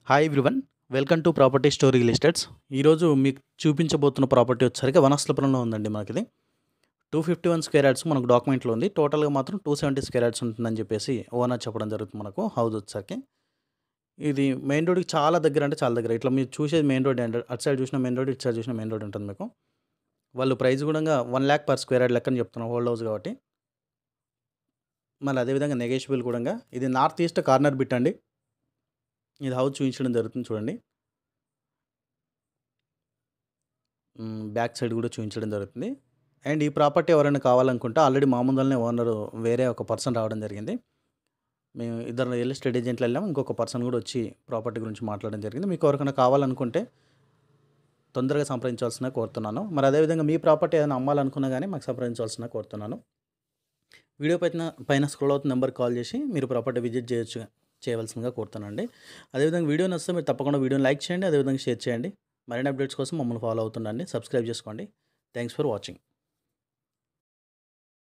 Hi everyone. Welcome to property story real estates. ఈరోజు మీకు చూపించబోతున్న property వచ్చేసరికి వనస్థలపురంలో ఉందండి. మనకిది 251 స్క్వేర్ యార్డ్స్ మనకు డాక్యుమెంట్లో ఉంది. టోటల్గా మాత్రం 270 స్క్వేర్ యార్డ్స్ ఉంటుందని చెప్పేసి ఓనర్ చెప్పడం జరుగుతుంది. మనకు హౌస్ వచ్చేసరికి ఇది మెయిన్ రోడ్కి చాలా దగ్గర, అంటే చాలా దగ్గర. ఇట్లా మీరు చూసేది మెయిన్ రోడ్ అండి. అటు సైడ్ చూసిన మెయిన్ రోడ్, ఇటు సైడ్ చూసిన మెయిన్ రోడ్ ఉంటుంది మీకు. వాళ్ళు ప్రైస్ కూడా 1 lakh per స్క్వేర్ యార్డ్ లెక్కని చెప్తున్నారు, హోల్డ్ హౌస్ కాబట్టి. మళ్ళీ అదేవిధంగా నెగోషియబుల్ కూడా. ఇది నార్త్ ఈస్ట్ కార్నర్ బిట్ అండి. ఇది హౌస్ చూపించడం జరుగుతుంది చూడండి. బ్యాక్ సైడ్ కూడా చూపించడం జరుగుతుంది. అండ్ ఈ ప్రాపర్టీ ఎవరైనా కావాలనుకుంటే ఆల్రెడీ మా ముందరనే ఓనరు వేరే ఒక పర్సన్ రావడం జరిగింది. మేము ఇద్దరు రియల్ ఎస్టేట్ ఏజెంట్లు వెళ్ళాము. ఇంకొక పర్సన్ కూడా వచ్చి ప్రాపర్టీ గురించి మాట్లాడడం జరిగింది. మీకు ఎవరికైనా కావాలనుకుంటే తొందరగా సంప్రదించాల్సిన కోరుతున్నాను. మరి అదేవిధంగా మీ ప్రాపర్టీ ఏదైనా అమ్మాలనుకున్నా కానీ మాకు సంప్రదించాల్సిన కోరుతున్నాను. వీడియో పైన స్క్రోల్ అవుతున్న నెంబర్కి కాల్ చేసి మీరు ప్రాపర్టీ విజిట్ చేయవలసిందిగా కోరుతానండి. అదేవిధంగా వీడియో నచ్చితే మీరు తప్పకుండా వీడియోని లైక్ చేయండి, అదేవిధంగా షేర్ చేయండి. మరిన్ని అప్డేట్స్ కోసం మమ్మల్ని ఫాలో అవుతుండండి. సబ్స్క్రైబ్ చేసుకోండి. Thanks for watching.